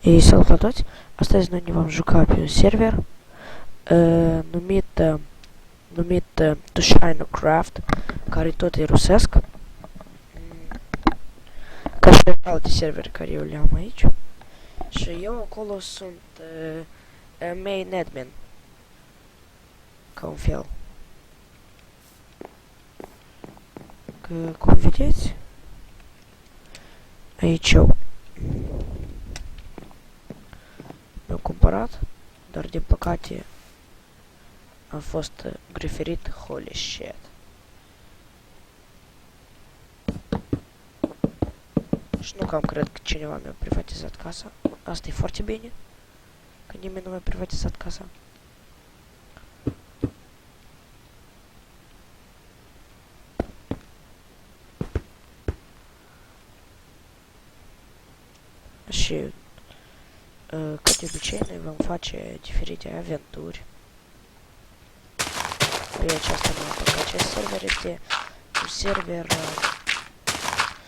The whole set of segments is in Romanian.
И salutați! Astăzi noi ne vom juca pe un server numit Tushinocraft, care tot e rusesc, ca și alte servere care eu le-am aici. Și eu acolo sunt main admin, ca un fel. Că, cum vedeți, aici eu mi-am cumpărat, dar din păcate am fost greferit, holy shit. Și nu cam cred că cineva mi-a privatizat casa. Asta e foarte bine, că nimeni nu mi-a privatizat casa. Și ca de obicei noi vom face diferite aventuri pe această mapă, că acest server este un server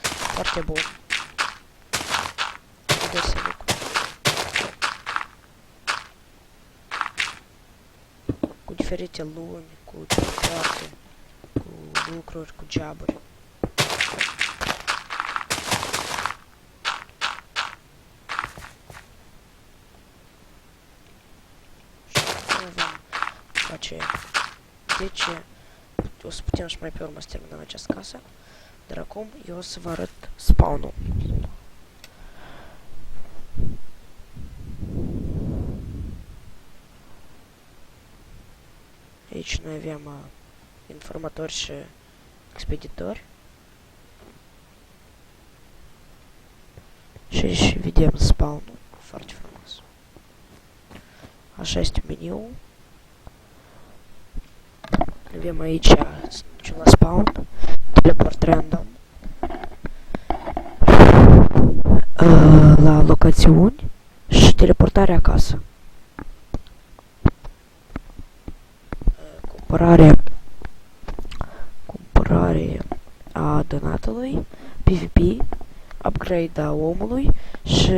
foarte bun. Cu diferite lumi, cu carte, cu lucruri, cu joburi. Deci, o să putem și mai pe urmă să terminăm această casă, dar acum eu o să vă arăt spawn-ul. Aici noi avem informatori și expeditori. Și aici vedem spawn-ul, foarte frumos. Așa este meniul. Avem aici, să ducem la spawn, teleport random, la locațiuni și teleportare acasă. Cumpărare a donatului, PvP, upgrade a omului și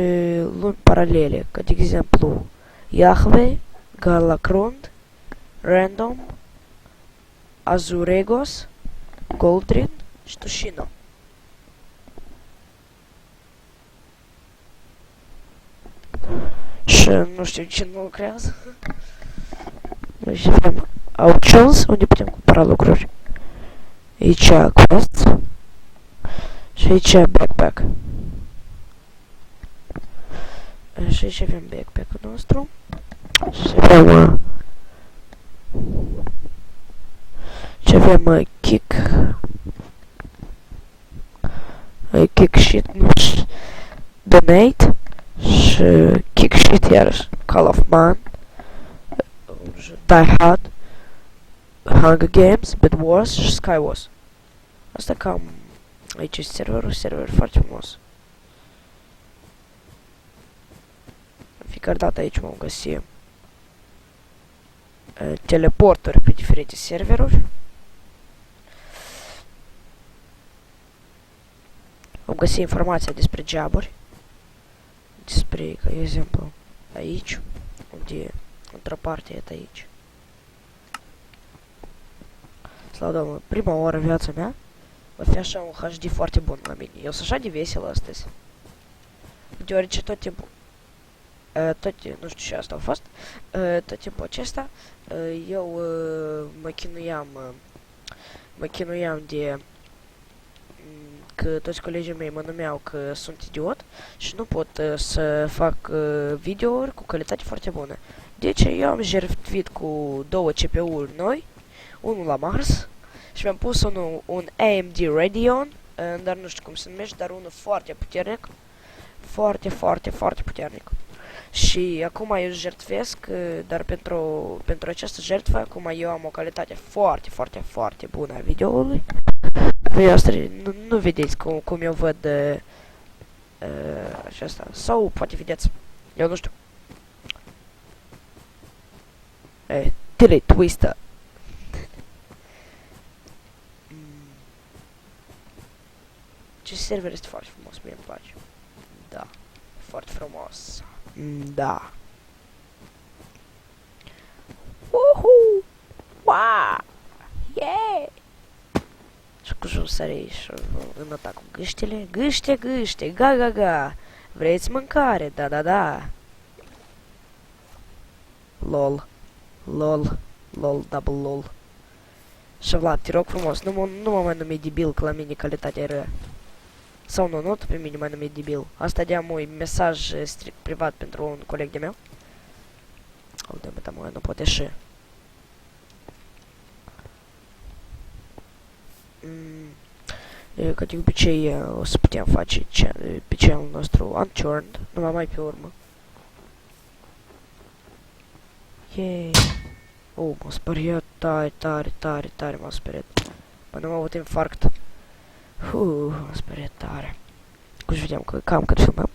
lumi paralele, ca de exemplu Yahweh, Galacrond, Random, Azuregos, Goldrin și Tushino. Și nu știu ce nu lucrează. Aici avem auctions, unde putem cumpăra lucruri. Aici quests. Și aici backpack. Și aici avem backpack-ul nostru. Și avem kick sheet, donate și kick sheet iarăși, Call of Man, Die Hard, Hunger Games, Bed Wars și Sky Wars. Asta cam aici este server foarte frumos. În fiecare dată aici vom găsi teleporturi pe diferite serveruri. Vom găsi informația despre joburi. Despre, ca exemplu, aici, unde într-o parte e aici. Slavă Domnului, prima oară în viața mea va fi așa un HD foarte bun la mine. Eu sunt așa de vesel astăzi. Deoarece tot timpul, nu știu ce asta a fost, tot timpul acesta, eu mă chinuiam de că toți colegii mei mă numeau că sunt idiot și nu pot să fac videouri cu calitate foarte bună. Deci eu am jertfit cu două CPU-uri noi, unul la Mars și mi-am pus un AMD Radeon, dar nu știu cum se numește, dar unul foarte puternic, foarte puternic. Și acum eu jertfesc, dar pentru această jertfă, acum eu am o calitate foarte bună a videoului. Nu vedeți cum eu văd aceasta, sau poate vedeți, eu nu știu. Tele Twister. Ce server este foarte frumos, mie îmi place. Da, foarte frumos. Da. Uhu! Wow! Yeah! Și cu junsărei și în atac cu gâștele. Gâște, gâște, ga, ga, ga. Vreți mâncare? Da, da, da. LOL. LOL. LOL, double LOL. Și Vlad, te rog frumos, nu mă mai numi debil, că la mine calitatea e rea. Sau nu pe mine mai numi debil. Asta de-am un mesaj strict privat pentru un coleg de meu. Uite, tam nu poate și. Ca de obicei o să putem face pe channel nostru Unturned, numai mai pe urmă. Yay! M-a speriat tare m-a speriat. Până m-a avut infarct. M-a speriat tare. Cum vedem că cam cât filmăm.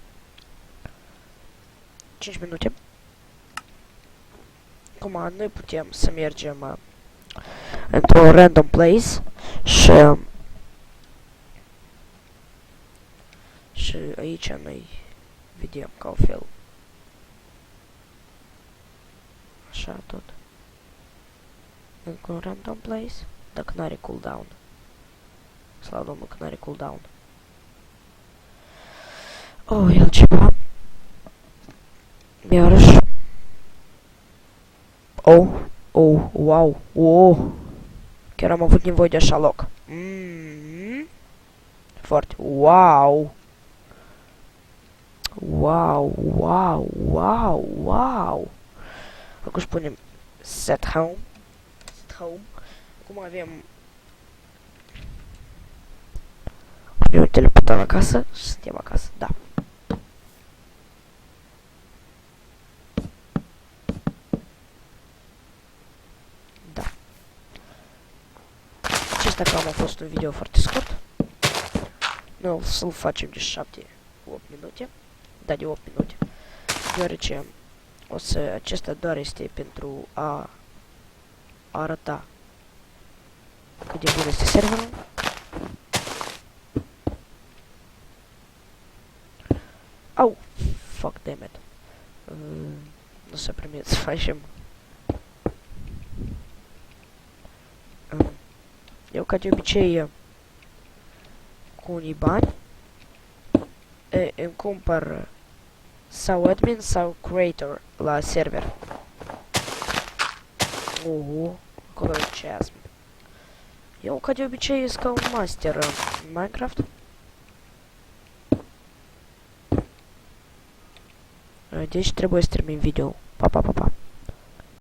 5 minute. Acum noi putem să mergem într-un random place și aici noi vedem ca o fel. Așa tot. Încă un random place, dacă n-are cooldown. Slavă Domnului că n-are cooldown. El ceva. Iarăși. Wow. Chiar am avut nevoie de așa loc. Foarte. Wow. Acum spunem set home. Acum avem teleportăm acasă și suntem acasă, da. Acesta cam a fost un video foarte scurt. Noi o să-l facem de 7-8 minute. Da, de 8 minute. Deoarece acesta doar este pentru a arăta cât de bun este serverul. Au! Fuck, damn it. Nu s-a primit să facem. Eu, ca de obicei, cu unii bani, îmi cumpăr sau admin sau creator la server. Acolo e ceasm. Eu, ca de obicei, sunt ca un master în Minecraft. Deci trebuie să termin video. Pa.